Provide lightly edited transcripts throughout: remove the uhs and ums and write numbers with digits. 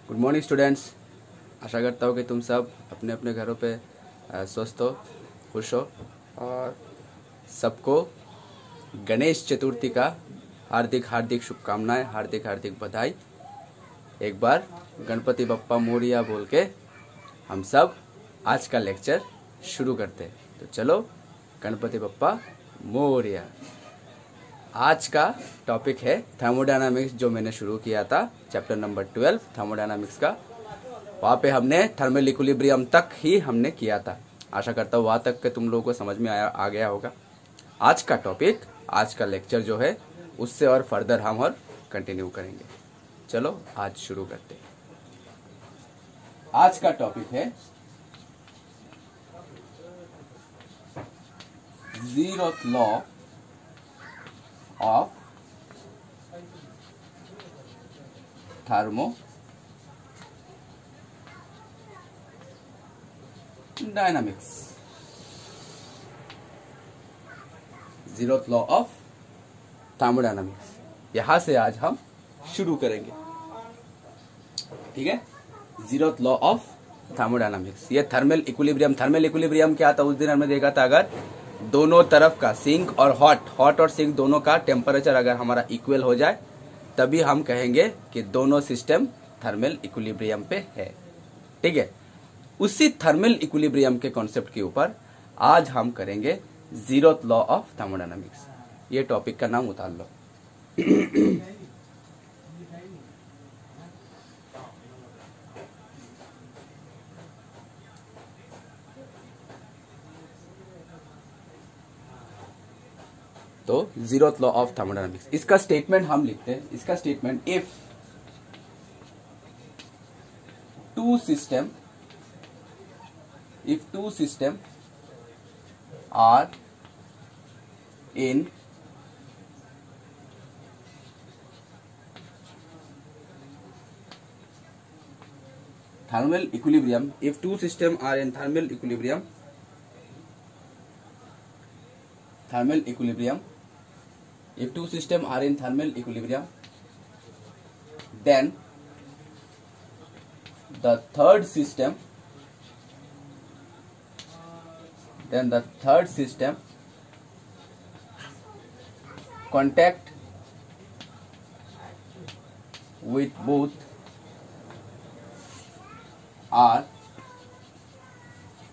Good morning students. आशा करता हूँ कि तुम सब अपने अपने घरों पे स्वस्थ हो, खुश हो और सबको गणेश चतुर्थी का हार्दिक हार्दिक शुभकामनाएं, हार्दिक हार्दिक बधाई। एक बार गणपति बप्पा मोरिया बोल के हम सब आज का लेक्चर शुरू करते हैं। तो चलो गणपति बप्पा मोरिया। आज का टॉपिक है थर्मोडायनामिक्स, जो मैंने शुरू किया था चैप्टर नंबर 12 थर्मोडायनामिक्स का। वहाँ पे हमने थर्मल इक्विलिब्रियम तक ही हमने किया था। आशा करता हूँ वहाँ तक के तुम लोगों को समझ में आ गया होगा। आज का टॉपिक, आज का लेक्चर जो है उससे और फर्दर हम और कंटिन्यू करेंगे। चलो आज शुरू करते हैं। आज का टॉपिक है zeroth law of thermodynamics, zeroth law of thermodynamics. यहां से आज हम शुरू करेंगे, ठीक है। जीरोथ लॉ ऑफ थर्मोडायनामिक्स, ये थर्मल इक्विलिब्रियम क्या था उस दिन हमने देखा था। अगर दोनों तरफ का सिंक और हॉट और सिंक दोनों का टेम्परेचर अगर हमारा इक्वल हो जाए तभी हम कहेंगे कि दोनों सिस्टम थर्मल इक्विलिब्रियम पे है, ठीक है। उसी थर्मल इक्विलिब्रियम के कॉन्सेप्ट के ऊपर आज हम करेंगे जीरोथ लॉ ऑफ थर्मोडायनामिक्स। ये टॉपिक का नाम उतार लो। तो जीरोथ लॉ ऑफ थर्मोडायनामिक्स, इसका स्टेटमेंट हम लिखते हैं। इसका statement, if two system are in thermal equilibrium, if two systems are in thermal equilibrium, if two systems are in thermal equilibrium, then the third system contact with both are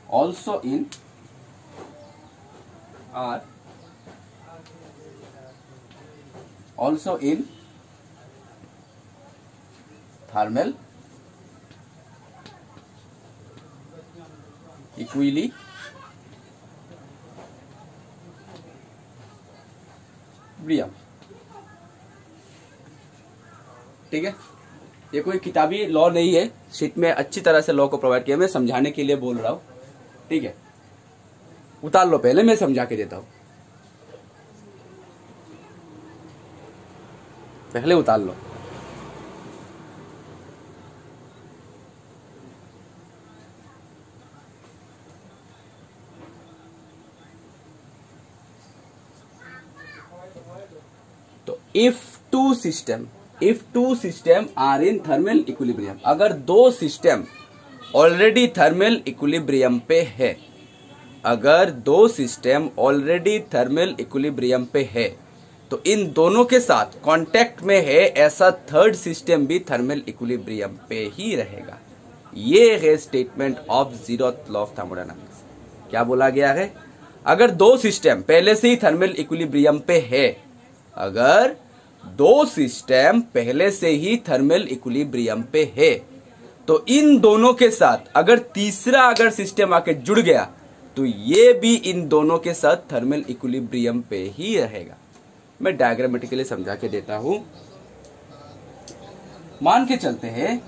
also in thermal equilibrium, ठीक है। ये कोई किताबी law नहीं है, sheet में अच्छी तरह से लॉ को प्रोवाइड किया। मैं समझाने के लिए बोल रहा हूं, ठीक है। उतार लो, पहले मैं समझा के देता हूं, पहले उतार लो। तो if two system are in thermal equilibrium, अगर दो सिस्टम ऑलरेडी थर्मल इक्विलिब्रियम पे है, अगर दो सिस्टम ऑलरेडी थर्मल इक्विलिब्रियम पे है तो इन दोनों के साथ कांटेक्ट में है ऐसा थर्ड सिस्टम भी थर्मल इक्विलिब्रियम पे ही रहेगा। ये है statement of zeroth law of thermodynamics. क्या बोला गया है? अगर दो सिस्टम पहले से ही थर्मल इक्विलिब्रियम पे है, अगर दो सिस्टम पहले से ही थर्मल इक्विलिब्रियम पे है तो इन दोनों के साथ अगर तीसरा अगर सिस्टम आके जुड़ गया तो ये भी इन दोनों के साथ थर्मल इक्विलिब्रियम पे ही रहेगा। मैं डायग्रामेटिकली समझा के देता हूं। मान के चलते हैं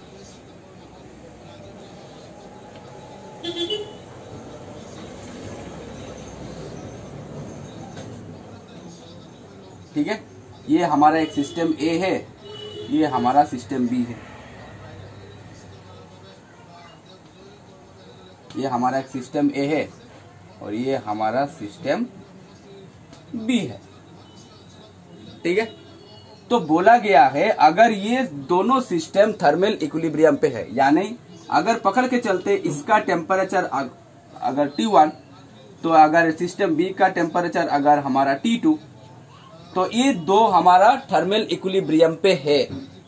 ठीक है, ये हमारा एक सिस्टम ए है, ये हमारा सिस्टम बी है। ये हमारा एक सिस्टम ए है और ये हमारा सिस्टम बी है, ठीक है। तो बोला गया है अगर ये दोनों सिस्टम थर्मल इक्विलिब्रियम पे है, यानी अगर पकड़ के चलते इसका टेम्परेचर अगर T1, तो अगर सिस्टम बी का टेम्परेचर अगर हमारा T2, तो ये दो हमारा थर्मल इक्विलिब्रियम पे है,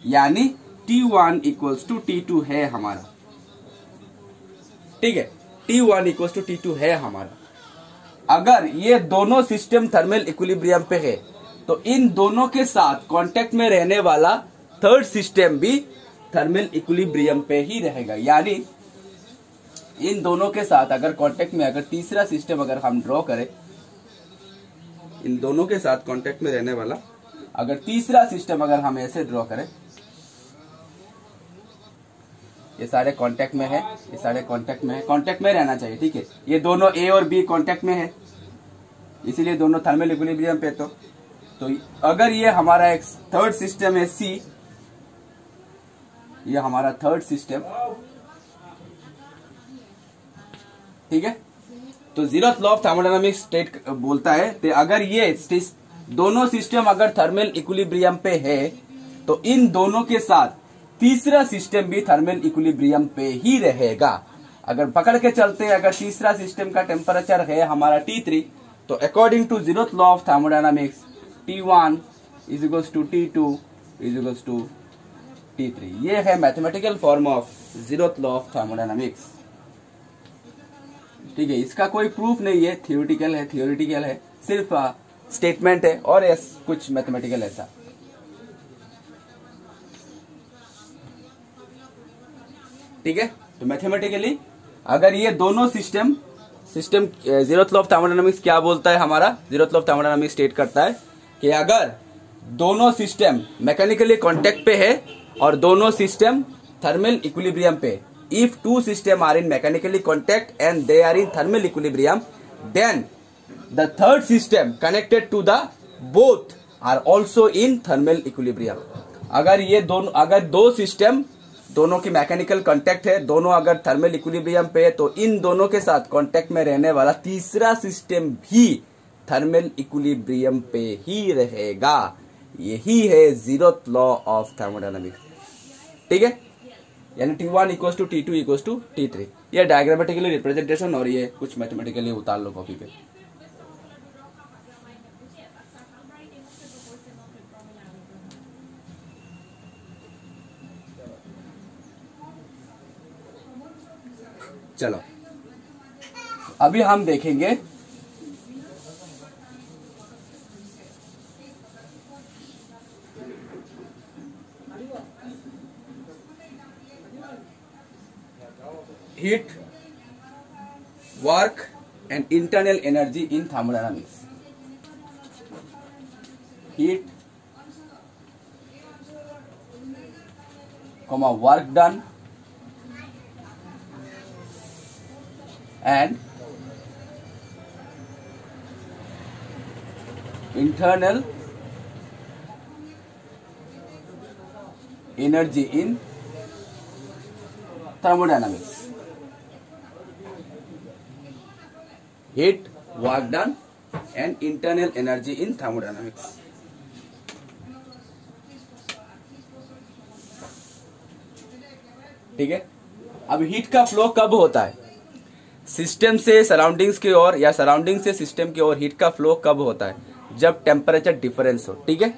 यानी T1 इक्वल्स टू T2 है हमारा। ठीक है, T1 इक्वल्स टू T2 है हमारा। अगर ये दोनों सिस्टम थर्मल इक्विलिब्रियम पे है तो इन दोनों के साथ कांटेक्ट में रहने वाला थर्ड सिस्टम भी थर्मल इक्विलिब्रियम पे ही रहेगा, यानी इन दोनों के साथ अगर कांटेक्ट में अगर तीसरा सिस्टम अगर हम ड्रॉ करें, इन दोनों के साथ कांटेक्ट में रहने वाला अगर तीसरा सिस्टम अगर हम ऐसे ड्रॉ करें, ये सारे कांटेक्ट में है, ये सारे कांटेक्ट में है, कांटेक्ट में रहना चाहिए। ठीक है, ये दोनों ए और बी कांटेक्ट में है, इसीलिए दोनों थर्मल इक्विलिब्रियम पे। तो अगर ये हमारा एक थर्ड सिस्टम है सी, ये हमारा थर्ड सिस्टम, ठीक है, तो zeroth law of thermodynamics state बोलता है कि अगर ये दोनों सिस्टम अगर थर्मल इक्विलिब्रियम पे है तो इन दोनों के साथ तीसरा सिस्टम भी थर्मल इक्विलिब्रियम पे ही रहेगा। अगर पकड़ के चलते हैं, अगर तीसरा सिस्टम का टेम्परेचर है हमारा T3, तो according to zeroth law of thermodynamics T1 is equals to T2 is equals to T3। ये है mathematical form of zeroth law of thermodynamics. ठीक है, इसका कोई प्रूफ नहीं है, थियोरिटिकल है, सिर्फ स्टेटमेंट है और कुछ मैथमेटिकल ऐसा। ठीक है, तो मैथमेटिकली अगर ये दोनों system zeroth law of thermodynamics क्या बोलता है, हमारा zeroth law of thermodynamics state करता है कि अगर दोनों सिस्टम मैकेनिकली कांटेक्ट पे है और दोनों सिस्टम थर्मल इक्विलिब्रियम पे, if two systems are in mechanical contact and they are in thermal equilibrium, then the third system connected to the both are also in thermal equilibrium। अगर दो system दोनों की mechanical contact है, दोनों अगर thermal equilibrium पे है, तो इन दोनों के साथ कांटेक्ट में रहने वाला तीसरा सिस्टम भी थर्मल इक्विलिब्रियम पे ही रहेगा। यही है जीरोथ लॉ ऑफ थर्मोडायनामिक्स। ठीक है, यानी T1 equals to T2 equals to T3। ये डायग्रामेटिकली रिप्रेजेंटेशन और ये कुछ मैथमेटिकली उतार लो कॉपी पे। चलो अभी हम देखेंगे heat, work and internal energy in thermodynamics। Heat, work done and internal energy in thermodynamics। Heat, work done and internal energy in thermodynamics। ठीक है, अब हीट का फ्लो कब होता है? सिस्टम से सराउंडिंग्स की ओर या सराउंडिंग से सिस्टम की ओर हीट का फ्लो कब होता है? जब टेम्परेचर डिफरेंस हो। ठीक है,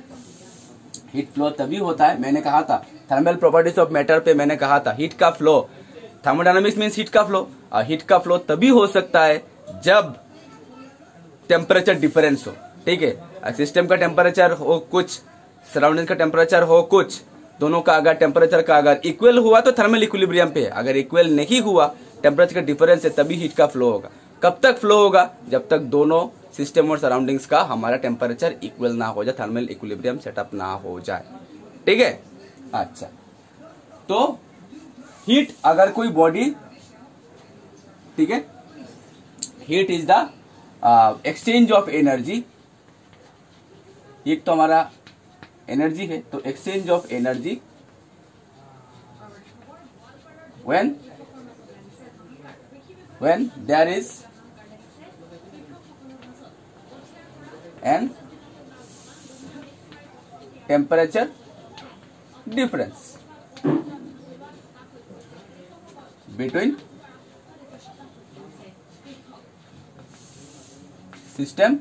हीट फ्लो तभी होता है, मैंने कहा था थर्मल प्रॉपर्टीज ऑफ मैटर पे मैंने कहा था हीट का फ्लो, थर्मोडायनामिक्स मींस हीट का फ्लो, और हीट का फ्लो तभी हो सकता है जब टेम्परेचर डिफरेंस हो। ठीक है, सिस्टम का टेम्परेचर हो कुछ, सराउंडिंग का टेम्परेचर हो कुछ, दोनों का अगर टेम्परेचर का अगर इक्वल हुआ तो थर्मल इक्विलिब्रियम पे है, अगर इक्वल नहीं हुआ टेम्परेचर का डिफरेंस है तभी हीट का फ्लो होगा। कब तक फ्लो होगा? जब तक दोनों सिस्टम और सराउंडिंग्स का हमारा टेम्परेचर इक्वल ना हो जाए, थर्मल इक्विलिब्रियम सेटअप ना हो जाए। ठीक है, अच्छा, तो हीट अगर कोई बॉडी, ठीक है, heat is the exchange of energy. Heat तो हमारा एनर्जी है, तो exchange of energy when there is an temperature difference between system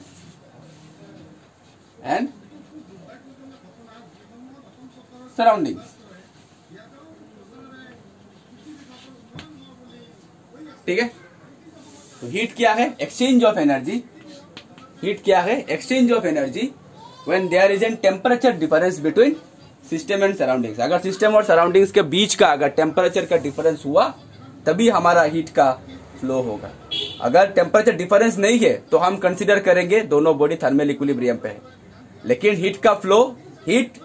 and surroundings. ठीक है, तो हीट क्या है? Exchange of energy. हीट क्या है? Exchange of energy when there is an temperature difference between system and surroundings. अगर system और surroundings के बीच का अगर टेम्परेचर का डिफरेंस हुआ तभी हमारा हीट का फ्लो होगा। अगर टेम्परेचर डिफरेंस नहीं है तो हम कंसीडर करेंगे दोनों बॉडी थर्मल इक्विलिब्रियम पे है। लेकिन हीट का flow, heat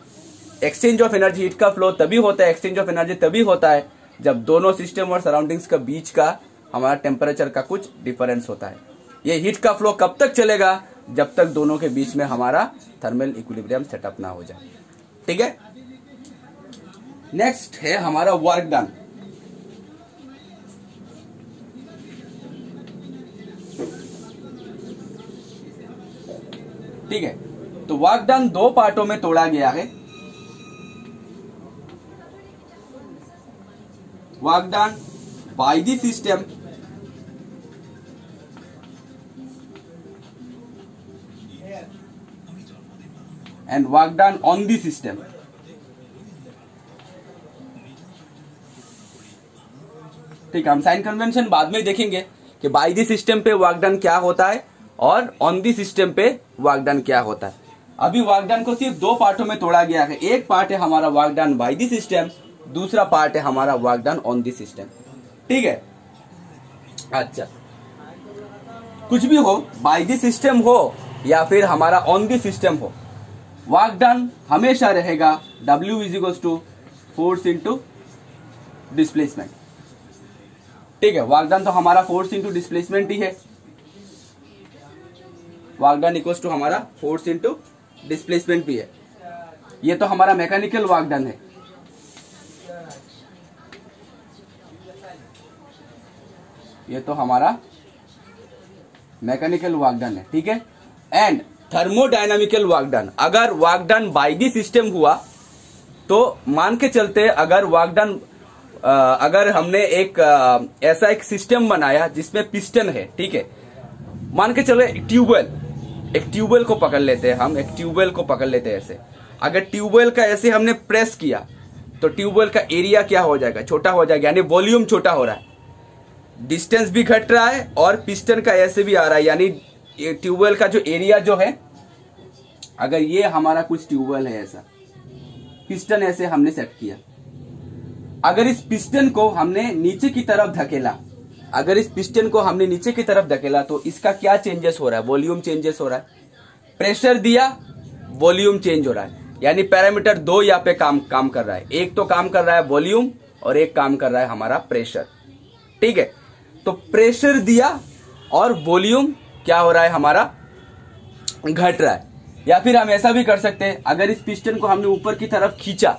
exchange of energy, heat का फ्लो तभी होता है, एक्सचेंज ऑफ एनर्जी तभी होता है जब दोनों सिस्टम और सराउंडिंग्स के बीच का हमारा टेम्परेचर का कुछ डिफरेंस होता है। ये हीट का फ्लो कब तक चलेगा? जब तक दोनों के बीच में हमारा थर्मल इक्विलिब्रियम सेटअप ना हो जाए। ठीक है, नेक्स्ट है हमारा वर्क डन। ठीक है, तो वर्क डन दो पार्टों में तोड़ा गया है। Work done by the system and work done on the system. ठीक है, हम साइन कन्वेंशन बाद में देखेंगे कि बाय द सिस्टम पे वर्क डन क्या होता है और ऑन द सिस्टम पे वर्क डन क्या होता है। अभी वर्क डन को सिर्फ दो पार्टों में तोड़ा गया है। एक पार्ट है हमारा work done by the system, दूसरा पार्ट है हमारा work done on the system. ठीक है, अच्छा, कुछ भी हो, बाय द सिस्टम हो या फिर हमारा ऑन द सिस्टम हो, वर्क डन हमेशा रहेगा W = फोर्स इंटू डिस्प्लेसमेंट। ठीक है, वर्क डन तो हमारा फोर्स इंटू डिस्प्लेसमेंट ही है। वर्क डन इक्वल्स टू हमारा फोर्स इंटू डिस्प्लेसमेंट भी है। ये तो हमारा मैकेनिकल वर्क डन है। ये तो हमारा मैकेनिकल वर्क डन है। ठीक है, एंड थर्मोडायनामिकल वर्क डन। अगर work done by the system हुआ तो मान के चलते, अगर वर्क डन अगर हमने एक ऐसा एक सिस्टम बनाया जिसमें पिस्टन है। ठीक है, मान के चलो एक ट्यूबवेल को पकड़ लेते हैं हम, एक ट्यूबवेल को पकड़ लेते हैं ऐसे। अगर ट्यूबवेल का ऐसे हमने प्रेस किया तो ट्यूबवेल का एरिया क्या हो जाएगा? छोटा हो जाएगा, यानी वॉल्यूम छोटा हो रहा है, डिस्टेंस भी घट रहा है और पिस्टन का ऐसे भी आ रहा है, यानी ट्यूबवेल का जो एरिया जो है, अगर ये हमारा कुछ ट्यूबवेल है ऐसा, पिस्टन ऐसे हमने सेट किया, अगर इस पिस्टन को हमने नीचे की तरफ धकेला, अगर इस पिस्टन को हमने नीचे की तरफ धकेला तो इसका क्या चेंजेस हो रहा है? वॉल्यूम चेंजेस हो रहा है। प्रेशर दिया, वॉल्यूम चेंज हो रहा है, यानी पैरामीटर दो यहाँ पे काम कर रहा है। एक तो काम कर रहा है वॉल्यूम और एक काम कर रहा है हमारा प्रेशर। ठीक है, तो प्रेशर दिया और वॉल्यूम क्या हो रहा है? हमारा घट रहा है। या फिर हम ऐसा भी कर सकते हैं, अगर इस पिस्टन को हमने ऊपर की तरफ खींचा,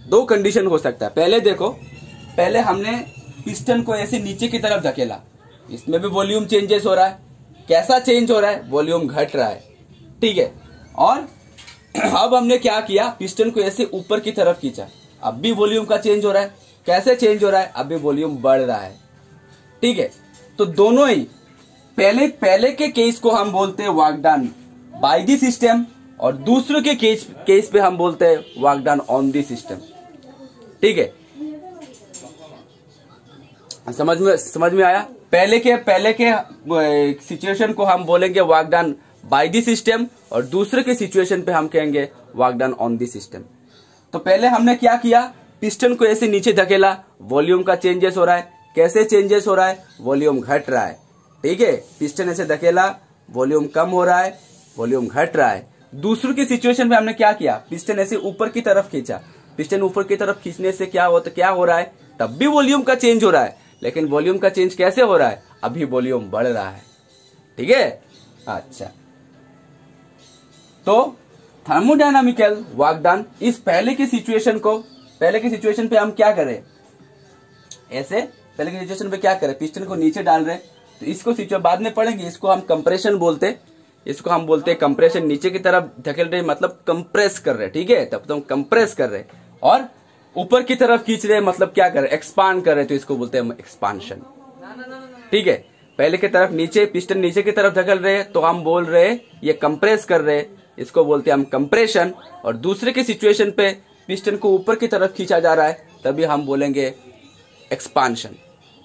दो कंडीशन हो सकता है। पहले देखो, पहले हमने पिस्टन को ऐसे नीचे की तरफ धकेला, इसमें भी वॉल्यूम चेंजेस हो रहा है। कैसा चेंज हो रहा है? वॉल्यूम घट रहा है। ठीक है, और अब हमने क्या किया? पिस्टन को ऐसे ऊपर की तरफ खींचा, अब भी वॉल्यूम का चेंज हो रहा है। कैसे चेंज हो रहा है? अब भी वॉल्यूम बढ़ रहा है। ठीक है, तो दोनों ही पहले के केस को हम बोलते हैं work done by the system और दूसरे के केस पे हम बोलते हैं work done on the system. ठीक है, समझ में आया? पहले के सिचुएशन को हम बोलेंगे work done by the system और दूसरे के सिचुएशन पे हम कहेंगे work done on the system. तो पहले हमने क्या किया? पिस्टन को ऐसे नीचे धकेला, वॉल्यूम का चेंजेस हो रहा है। कैसे चेंजेस हो रहा है? वॉल्यूम घट रहा है। ठीक है, पिस्टन ऐसे धकेला, वॉल्यूम कम हो रहा है, वॉल्यूम घट रहा है। दूसरे की सिचुएशन में हमने क्या किया? पिस्टन ऐसे ऊपर की तरफ खींचा, पिस्टन ऊपर की तरफ खींचने से क्या हो रहा है? तब भी वॉल्यूम का चेंज हो रहा है, लेकिन वॉल्यूम का चेंज कैसे हो रहा है? अभी वॉल्यूम बढ़ रहा है। ठीक है, अच्छा, तो थर्मोडायनामिकल वर्क डन इस पहले की सिचुएशन पे हम क्या करें? ऐसे पहले की सिचुएशन पे क्या करें? पिस्टन को नीचे डाल रहे हैं, तो इसको सिचुएशन बाद में पढ़ेंगे, इसको हम कंप्रेशन बोलते। इसको हम बोलते हैं कंप्रेशन। नीचे की तरफ धकेल रहे मतलब कंप्रेस कर रहे, ठीक है, तब तो हम कंप्रेस कर रहे। और ऊपर की तरफ खींच रहे मतलब क्या कर रहे, एक्सपांड कर रहे, तो इसको बोलते हैं एक्सपांशन, ठीक है। पहले की तरफ नीचे, पिस्टन नीचे की तरफ धकेल रहे तो हम बोल रहे ये कंप्रेस कर रहे, इसको बोलते हैं हम कंप्रेशन। और दूसरे की सिचुएशन पे पिस्टन को ऊपर की तरफ खींचा जा रहा है तभी हम बोलेंगे एक्सपांशन,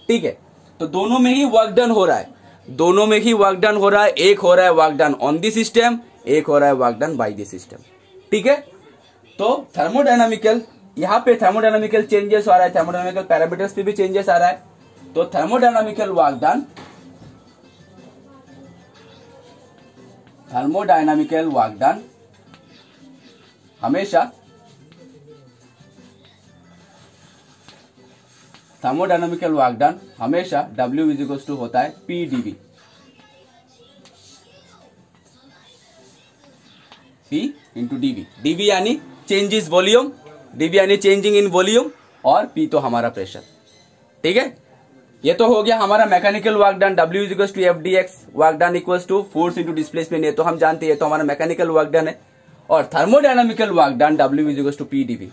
ठीक है। तो दोनों में ही वर्क डन हो रहा है, दोनों में ही वर्क डन हो रहा है। एक हो रहा है work done on the system, एक हो रहा है work done by the system, ठीक है। तो थर्मोडायनामिकल, यहाँ पे थर्मोडायनामिकल चेंजेस आ रहा है, थर्मोडायनामिकल पैरामीटर्स पे भी चेंजेस आ रहा है। तो थर्मोडायनामिकल वर्क डन, थर्मोडायनामिकल वर्क डन हमेशा, थर्मोडायनामिकल वर्क डन हमेशा W इज इक्वल टू होता है PdV, P into dV। dV यानी चेंजेस वॉल्यूम, dV यानी चेंजिंग इन वॉल्यूम, और P तो हमारा प्रेशर, ठीक है। ये तो हो गया हमारा mechanical work done, W is equal to FdX, work done equal to force into displacement, ये तो हम जानते हैं, तो हमारा मैकेनिकल वर्क डन है। और thermodynamical work done W is equal to PdV,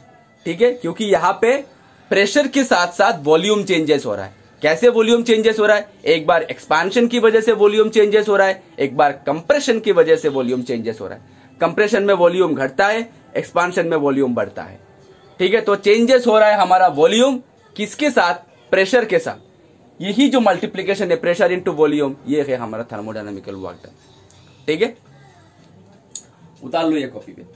ठीक है, क्योंकि यहाँ पे प्रेशर के साथ साथ वॉल्यूम चेंजेस हो रहा है। कैसे वॉल्यूम चेंजेस हो रहा है, एक बार एक्सपांशन की वजह से वॉल्यूम चेंजेस हो रहा है, एक बार कंप्रेशन की वजह से वॉल्यूम चेंजेस हो रहा है। कंप्रेशन में वॉल्यूम घटता है, एक्सपांशन में वॉल्यूम बढ़ता है, ठीक है। तो चेंजेस हो रहा है हमारा वॉल्यूम किसके साथ, प्रेशर के साथ। यही जो मल्टीप्लीकेशन है, प्रेशर इंटू वॉल्यूम, ये है हमारा थर्मोडायनामिकल वर्क डन, ठीक है। उतार लो ये कॉपी पे।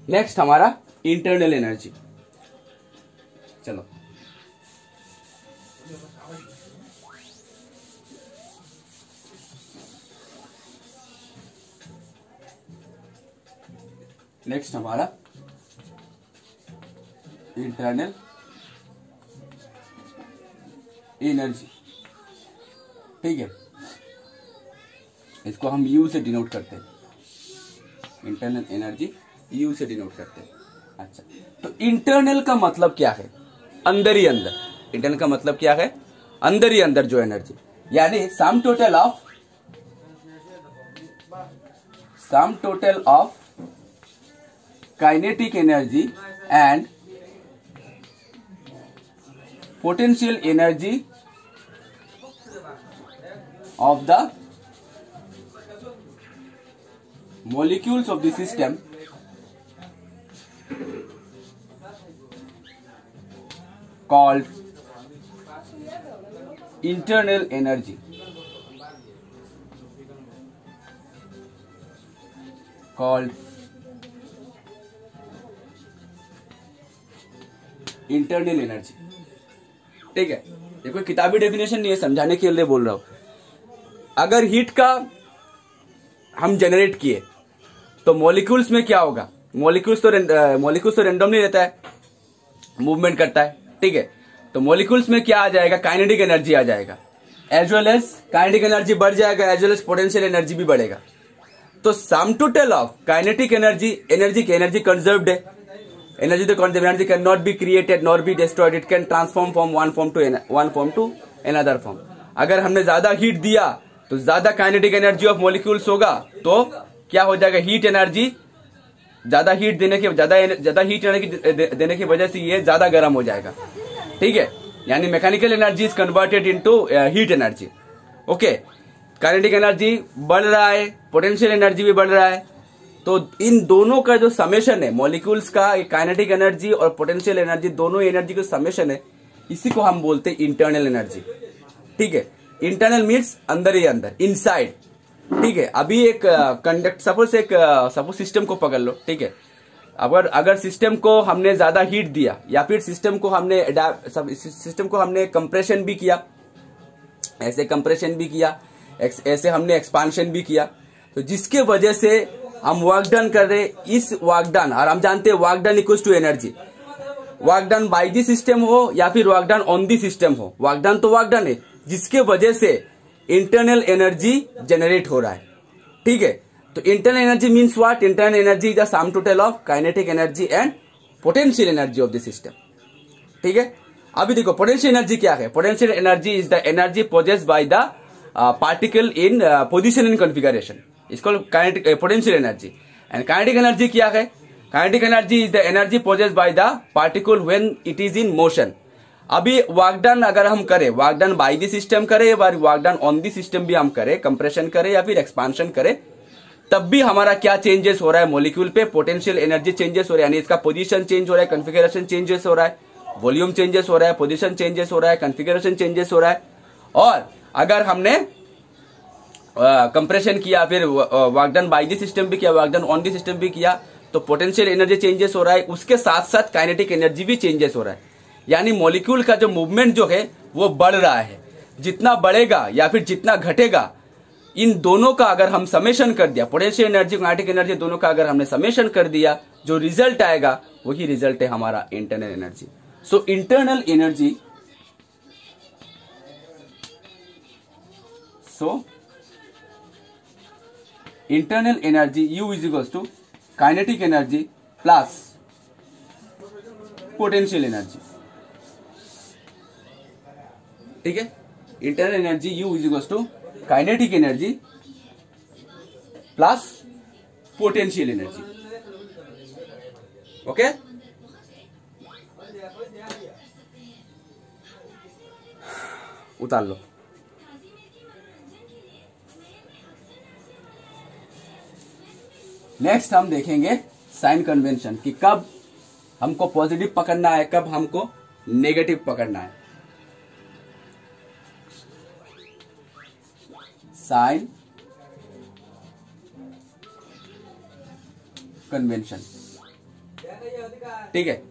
नेक्स्ट हमारा इंटरनल एनर्जी, चलो नेक्स्ट हमारा इंटरनल एनर्जी, ठीक है। इसको हम U से डिनोट करते हैं, इंटरनल एनर्जी U से डिनोट करते हैं। अच्छा, तो इंटरनल का मतलब क्या है, अंदर ही अंदर। इंटरनल का मतलब क्या है, अंदर ही अंदर जो एनर्जी, यानी सम total of kinetic energy and potential energy of the molecules of the system called internal energy, called internal energy, ठीक है। ये कोई किताबी डेफिनेशन नहीं है, समझाने के लिए बोल रहा हूं। अगर हीट का हम जनरेट किए तो मॉलिक्यूल्स में क्या होगा, मॉलिक्यूल्स तो रेंडमली रहता है, मूवमेंट करता है, ठीक है। तो मॉलिक्यूल्स में क्या आ जाएगा, काइनेटिक एनर्जी आ जाएगा, as well as kinetic energy बढ़ जाएगा, as well as potential energy भी बढ़ेगा। तो sum total of kinetic energy, energy conserved है, एनर्जी तो conserved, energy can not be created not be destroyed, it can transform from one form to another form. अगर हमने ज्यादा heat दिया तो ज्यादा काइनेटिक एनर्जी ऑफ मॉलिक्यूल्स होगा, तो क्या हो जाएगा, हीट एनर्जी, ज्यादा हीट देने की वजह से ये ज्यादा गर्म हो जाएगा, ठीक है। यानी mechanical energy is converted into heat energy, okay. Kinetic energy बढ़ रहा है, पोटेंशियल एनर्जी भी बढ़ रहा है, तो इन दोनों का जो समेशन है, मॉलिक्यूल्स का काइनेटिक एनर्जी और पोटेंशियल एनर्जी, दोनों एनर्जी का समेशन है, इसी को हम बोलते हैं इंटरनल एनर्जी, ठीक है। इंटरनल मीन्स अंदर ही अंदर, इनसाइड, ठीक है। अभी एक सपोज सिस्टम को पकड़ लो, ठीक है। अगर सिस्टम को हमने ज्यादा हीट दिया या फिर सिस्टम को हमने कंप्रेशन भी किया, ऐसे कंप्रेशन भी किया, ऐसे हमने एक्सपांशन भी किया, तो जिसके वजह से हम वर्क डन कर रहे, इस वर्क डन, और हम जानते हैं work done equals to energy, work done by the system हो या फिर work done on the system हो, वर्क डन तो वर्क डन है, जिसके वजह से इंटरनल एनर्जी जनरेट हो रहा है। ठीक है, तो internal energy means what? Internal energy is the sum total of kinetic energy and potential energy of the system. ठीक है, अभी देखो पोटेंशियल एनर्जी क्या है? Potential energy is the energy possessed by the particle in position in configuration, इसको kinetic potential energy. And kinetic energy क्या है? Kinetic energy is the energy possessed by the particle when it is in motion. अभी work done अगर हम करें, work done by the system करें या work done on the system भी हम करें, कंप्रेशन करें या फिर एक्सपांशन करें, तब भी हमारा क्या चेंजेस हो रहा है? मॉलिक्यूल पे पोटेंशियल एनर्जी चेंजेस हो रहा है, यानी इसका पोजीशन चेंज हो रहा है, कॉन्फिगरेशन चेंजेस हो रहा है, वॉल्यूम चेंजेस हो रहा है, पोजीशन चेंजेस हो रहा है, कॉन्फिगरेशन चेंजेस हो रहा है। और अगर हमने कंप्रेशन किया, फिर work done by the system भी किया, work done on the system भी किया, तो पोटेंशियल एनर्जी चेंजेस हो रहा है, उसके साथ साथ काइनेटिक एनर्जी भी चेंजेस हो रहा है। यानी मॉलिक्यूल का जो मूवमेंट जो है वो बढ़ रहा है। जितना बढ़ेगा या फिर जितना घटेगा, इन दोनों का अगर हम समेशन कर दिया, पोटेंशियल एनर्जी काइनेटिक एनर्जी दोनों का अगर हमने समेशन कर दिया, जो रिजल्ट आएगा वही रिजल्ट है हमारा internal energy. So internal energy, internal energy U is equals to kinetic energy plus potential energy. ठीक है, internal energy U is equals to kinetic energy plus potential energy. Okay, उतार लो। नेक्स्ट हम देखेंगे साइन कन्वेंशन कि कब हमको positive पकड़ना है, कब हमको नेगेटिव पकड़ना है। Sign convention. ठीक है,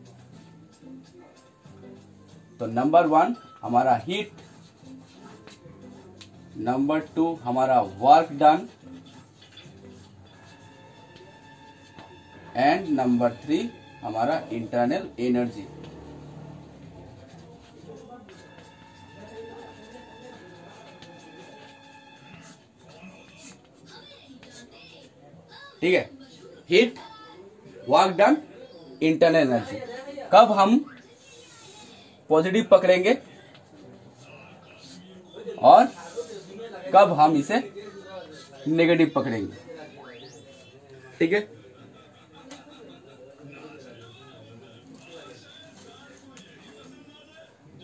तो नंबर 1 हमारा हीट, नंबर 2 हमारा वर्क डन, एंड नंबर 3 हमारा इंटरनल एनर्जी। ठीक है, heat, work done, internal energy. कब हम पॉजिटिव पकड़ेंगे और कब हम इसे नेगेटिव पकड़ेंगे। ठीक है,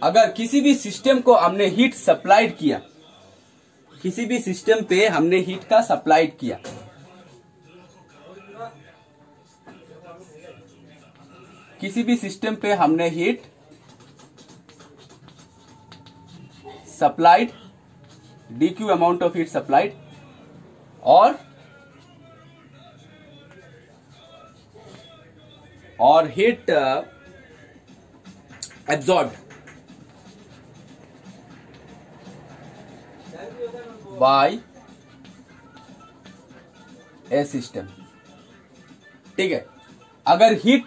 अगर किसी भी सिस्टम को हमने हीट सप्लाइड किया, किसी भी सिस्टम पे हमने हीट का सप्लाइड किया, किसी भी सिस्टम पे हमने heat supplied, dq amount of heat supplied, और हीट एब्सॉर्ब्ड बाय ए सिस्टम। ठीक है, अगर हीट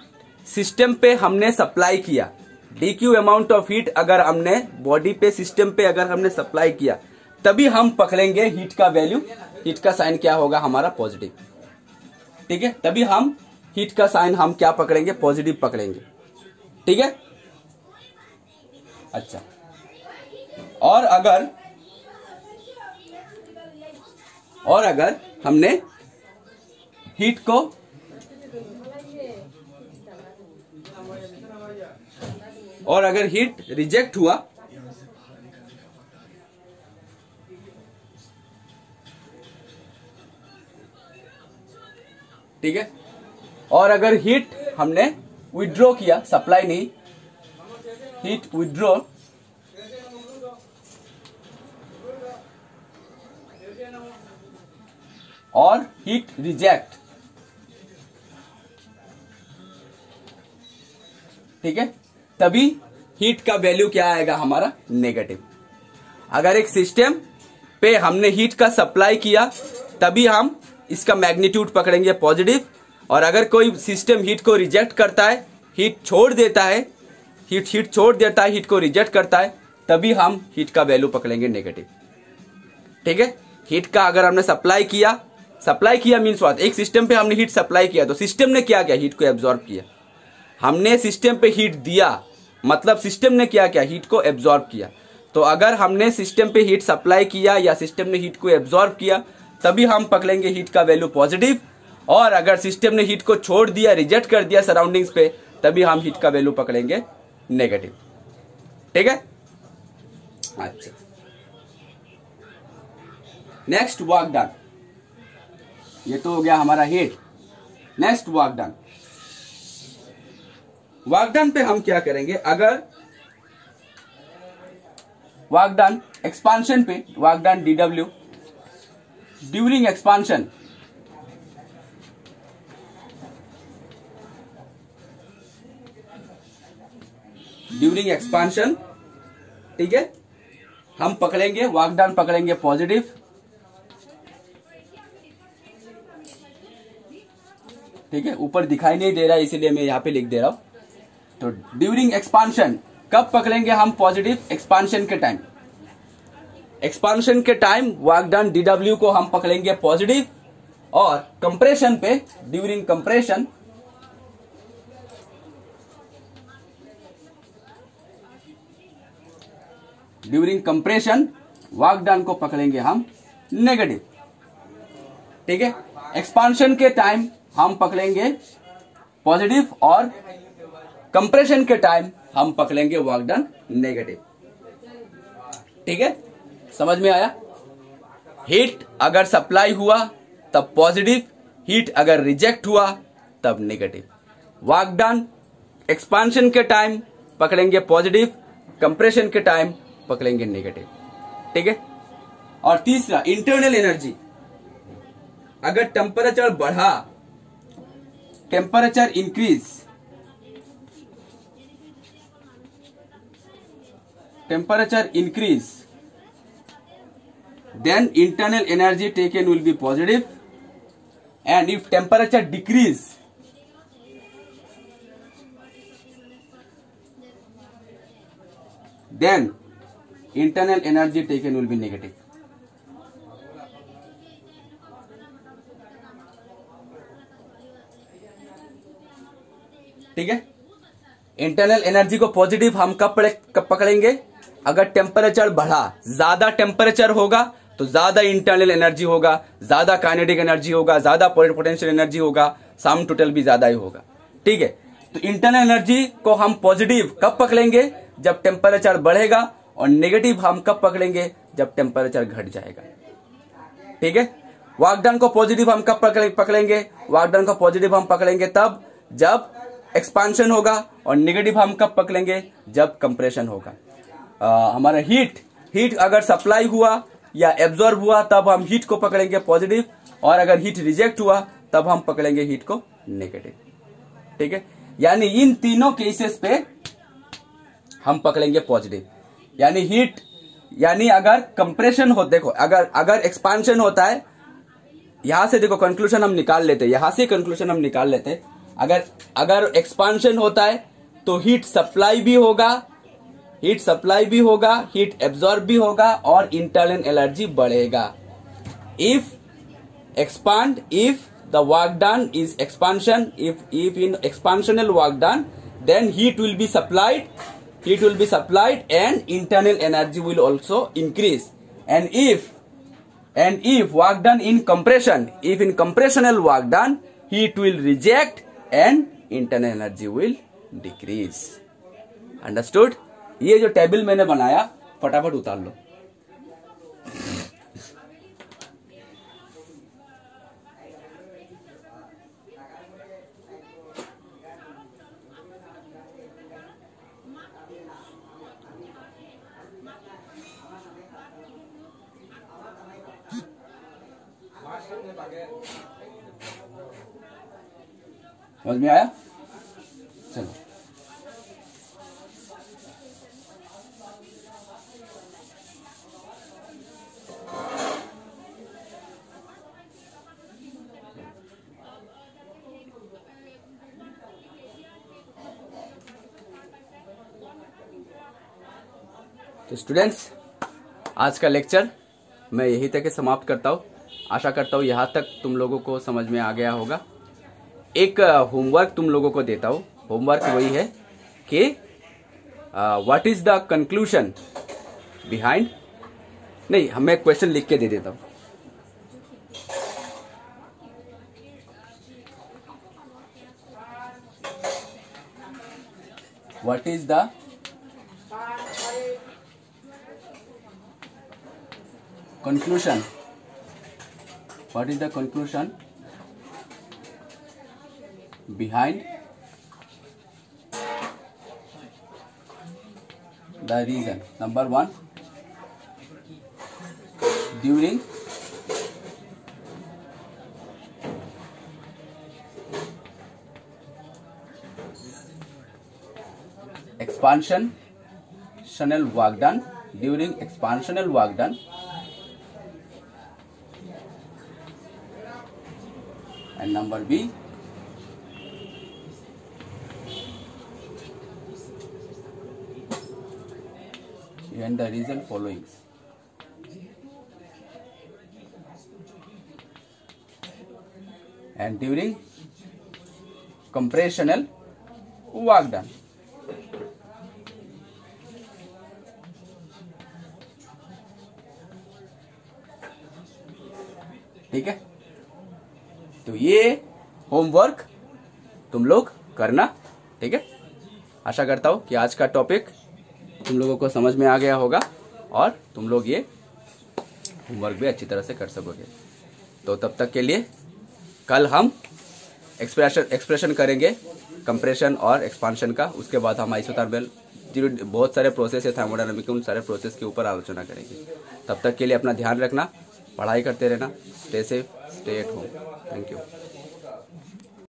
सिस्टम पे हमने सप्लाई किया, dq अमाउंट ऑफ हीट अगर हमने बॉडी पे, सिस्टम पे अगर हमने सप्लाई किया, तभी हम पकड़ेंगे हीट का वैल्यू, हीट का साइन क्या होगा हमारा? पॉजिटिव। ठीक है, तभी हम हीट का साइन हम क्या पकड़ेंगे? पॉजिटिव पकड़ेंगे। ठीक है, अच्छा, और अगर हमने हीट को और अगर हीट रिजेक्ट हुआ, ठीक है, और अगर हीट हमने विड्रॉ किया, सप्लाई नहीं, हीट विड्रॉ, और हीट रिजेक्ट, ठीक है, तभी हीट का वैल्यू क्या आएगा हमारा? नेगेटिव। अगर एक सिस्टम पे हमने हीट का सप्लाई किया, तभी हम इसका मैग्नीट्यूड पकड़ेंगे पॉजिटिव, और अगर कोई सिस्टम हीट को रिजेक्ट करता है, हीट छोड़ देता है, हीट छोड़ देता है, हीट को रिजेक्ट करता है, तभी हम हीट का वैल्यू पकड़ेंगे नेगेटिव। ठीक है। हीट का अगर हमने सप्लाई किया मीन्स व्हाट, एक सिस्टम पे हमने हीट सप्लाई किया तो सिस्टम ने क्या किया, हीट को एब्जॉर्ब किया। हमने सिस्टम पे हीट दिया मतलब सिस्टम ने क्या किया, हीट को एब्जॉर्ब किया। तो अगर हमने सिस्टम पे हीट सप्लाई किया या सिस्टम ने हीट को एब्जॉर्ब किया तभी हम पकड़ेंगे हीट का वैल्यू पॉजिटिव, और अगर सिस्टम ने हीट को छोड़ दिया, रिजेक्ट कर दिया सराउंडिंग्स पे, तभी हम हीट का वैल्यू पकड़ेंगे नेगेटिव। ठीक है। अच्छा, नेक्स्ट वर्क डन। ये तो हो गया हमारा heat. Next work done. Work done पे हम क्या करेंगे, अगर वर्क डन एक्सपांशन पे, work done DW during expansion, during expansion, ठीक है, हम पकड़ेंगे वर्क डन, पकड़ेंगे पॉजिटिव। ठीक है, ऊपर दिखाई नहीं दे रहा है इसीलिए मैं यहां पे लिख दे रहा हूं। तो ड्यूरिंग एक्सपांशन कब पकड़ेंगे हम पॉजिटिव, एक्सपांशन के टाइम। एक्सपांशन के टाइम वर्क डन DW को हम पकड़ेंगे पॉजिटिव, और कंप्रेशन पे, during compression, during compression work done को पकड़ेंगे हम नेगेटिव। ठीक है। एक्सपांशन के टाइम हम पकड़ेंगे पॉजिटिव, और कंप्रेशन के टाइम हम पकड़ेंगे वर्क डन नेगेटिव। ठीक है, समझ में आया। हीट अगर सप्लाई हुआ तब पॉजिटिव, हीट अगर रिजेक्ट हुआ तब नेगेटिव। वर्क डन एक्सपांशन के टाइम पकड़ेंगे पॉजिटिव, कंप्रेशन के टाइम पकड़ेंगे नेगेटिव। ठीक है। और तीसरा इंटरनल एनर्जी, अगर टेम्परेचर बढ़ा, temperature increase, temperature increase, then internal energy taken will be positive, and if temperature decrease, then internal energy taken will be negative. ठीक है। इंटरनल एनर्जी को पॉजिटिव हम कब पकड़ेंगे, अगर टेम्परेचर बढ़ा, ज्यादा टेम्परेचर होगा तो ज्यादा इंटरनल एनर्जी होगा, ज्यादा काइनेटिक एनर्जी होगा, ज्यादा पोटेंशियल एनर्जी होगा, सम टोटल भी ज्यादा ही होगा। ठीक है। तो इंटरनल एनर्जी को हम पॉजिटिव कब पकड़ेंगे, जब टेम्परेचर बढ़ेगा, और नेगेटिव हम कब पकड़ेंगे, जब टेम्परेचर घट जाएगा। ठीक है। वर्क डन को पॉजिटिव हम कब पकड़ेंगे, वर्क डन को पॉजिटिव हम पकड़ेंगे तब जब एक्सपांशन होगा, और नेगेटिव हम कब पकड़ेंगे, जब कंप्रेशन होगा। हमारा हीट अगर सप्लाई हुआ या एब्जॉर्ब हुआ तब हम हीट को पकड़ेंगे पॉजिटिव, और अगर हीट रिजेक्ट हुआ तब हम पकड़ेंगे हीट को नेगेटिव। ठीक है। यानी इन तीनों केसेस पे हम पकड़ेंगे पॉजिटिव। यानी हीट, यानी अगर कंप्रेशन हो, देखो अगर एक्सपांशन होता है, यहां से देखो कंक्लूजन हम निकाल लेते, यहां से कंक्लूजन हम निकाल लेते। अगर एक्सपांशन होता है तो हीट सप्लाई भी होगा, हीट एब्जॉर्ब भी होगा, और इंटरनल एनर्जी बढ़ेगा। If the work done is expansion, if in expansional work done, then heat will be supplied, and internal energy will also increase. And if work done in compression, if in compressional work done, heat will reject and internal energy will decrease. Understood? ये जो table मैंने बनाया फटाफट उतार लो। समझ में आया? चलो तो स्टूडेंट्स, आज का लेक्चर मैं यही तक समाप्त करता हूँ। आशा करता हूँ यहाँ तक तुम लोगों को समझ में आ गया होगा। एक होमवर्क तुम लोगों को देता हूँ। होमवर्क वही है कि what is the conclusion behind, नहीं मैं क्वेश्चन लिख के दे देता हूँ। What is the conclusion, what is the conclusion behind the reason? Number 1, during expansional work done, during expansional work done, and number B, and the reason following. And during compressional work done. ठीक है, तो ये homework तुम लोग करना। ठीक है, आशा करता हूं कि आज का टॉपिक तुम लोगों को समझ में आ गया होगा और तुम लोग ये होमवर्क भी अच्छी तरह से कर सकोगे। तो तब तक के लिए कल हम एक्सप्रेशन करेंगे कंप्रेशन और एक्सपांशन का। उसके बाद हम आइसोथर्मल बहुत सारे प्रोसेस है थर्मोडायनामिक, उन सारे प्रोसेस के ऊपर आलोचना करेंगे। तब तक के लिए अपना ध्यान रखना, पढ़ाई करते रहना, stay safe, stay at home. Thank you.